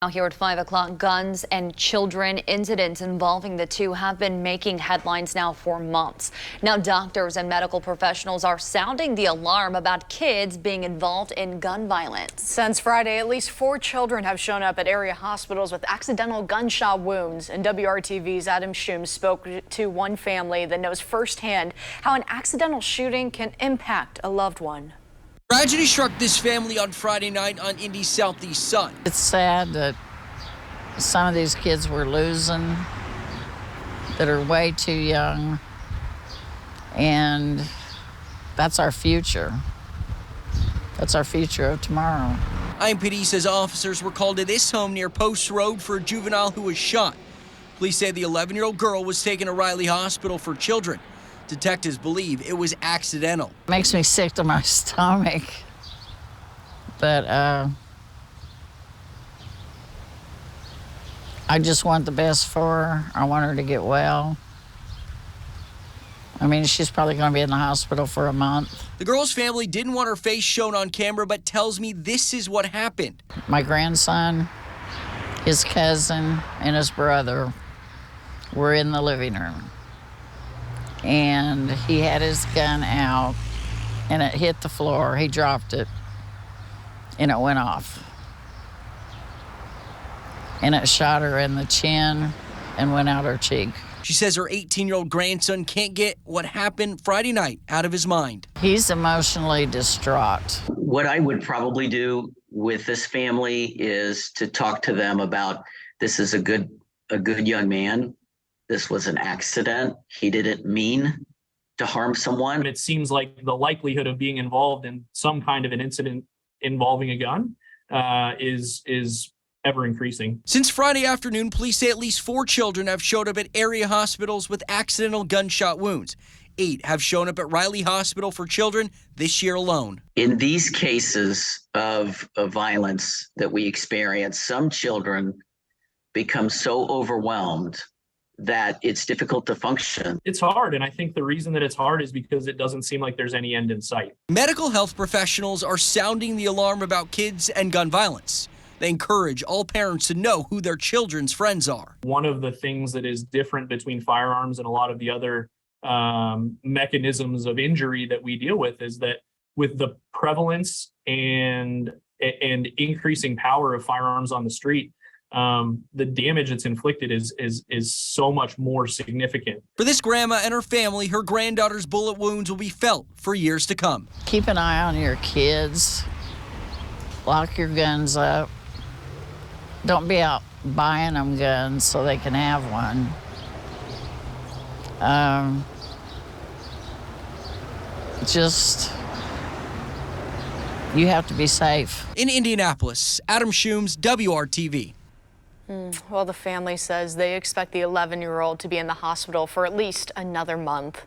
Now here at 5 o'clock, guns and children incidents involving the two have been making headlines now for months. Now doctors and medical professionals are sounding the alarm about kids being involved in gun violence. Since Friday, at least 4 children have shown up at area hospitals with accidental gunshot wounds. And WRTV's Adam Schooms spoke to one family that knows firsthand how an accidental shooting can impact a loved one. Tragedy struck this family on Friday night on Indy's southeast side. It's sad that some of these kids we're losing that are way too young, and that's our future. That's our future of tomorrow. IMPD says officers were called to this home near Post Road for a juvenile who was shot. Police say the 11-year-old girl was taken to Riley Hospital for Children. Detectives believe it was accidental. It makes me sick to my stomach, but I just want the best for her. I want her to get well. I mean, she's probably going to be in the hospital for a month. The girl's family didn't want her face shown on camera, but tells me this is what happened. My grandson, his cousin, and his brother were in the living room. And he had his gun out, and it hit the floor. He dropped it, and it went off. And it shot her in the chin and went out her cheek. She says her 18-year-old grandson can't get what happened Friday night out of his mind. He's emotionally distraught. What I would probably do with this family is to talk to them about this is a good young man. This was an accident. He didn't mean to harm someone. It seems like the likelihood of being involved in some kind of an incident involving a gun is ever increasing. Since Friday afternoon, police say at least 4 children have showed up at area hospitals with accidental gunshot wounds. 8 have shown up at Riley Hospital for Children this year alone. In these cases of violence that we experience, some children become so overwhelmed that it's difficult to function. It's hard, and I think the reason that it's hard is because it doesn't seem like there's any end in sight. Medical health professionals are sounding the alarm about kids and gun violence. They encourage all parents to know who their children's friends are. One of the things that is different between firearms and a lot of the other mechanisms of injury that we deal with is that with the prevalence and increasing power of firearms on the street, the damage that's inflicted is so much more significant. For this grandma and her family, her granddaughter's bullet wounds will be felt for years to come. Keep an eye on your kids. Lock your guns up. Don't be out buying them guns so they can have one. You have to be safe. In Indianapolis, Adam Schooms, WRTV. Well, the family says they expect the 11-year-old to be in the hospital for at least another month.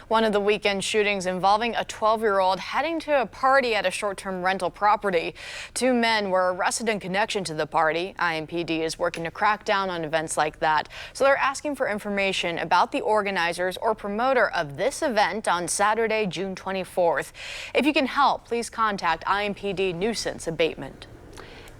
One of the weekend shootings involving a 12-year-old heading to a party at a short-term rental property. 2 men were arrested in connection to the party. IMPD is working to crack down on events like that. So they're asking for information about the organizers or promoter of this event on Saturday, June 24th. If you can help, please contact IMPD Nuisance Abatement.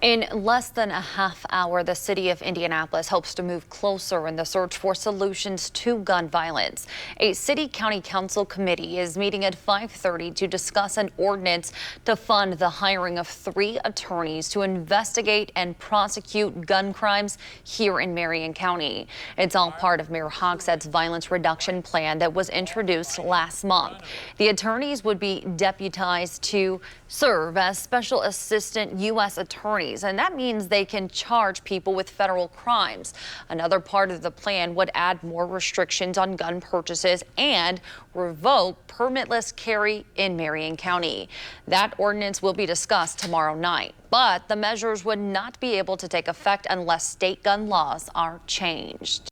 In less than a half hour, the city of Indianapolis hopes to move closer in the search for solutions to gun violence. A city-county council committee is meeting at 5:30 to discuss an ordinance to fund the hiring of 3 attorneys to investigate and prosecute gun crimes here in Marion County. It's all part of Mayor Hogshead's violence reduction plan that was introduced last month. The attorneys would be deputized to serve as special assistant U.S. attorneys. And that means they can charge people with federal crimes. Another part of the plan would add more restrictions on gun purchases and revoke permitless carry in Marion County. That ordinance will be discussed tomorrow night, but the measures would not be able to take effect unless state gun laws are changed.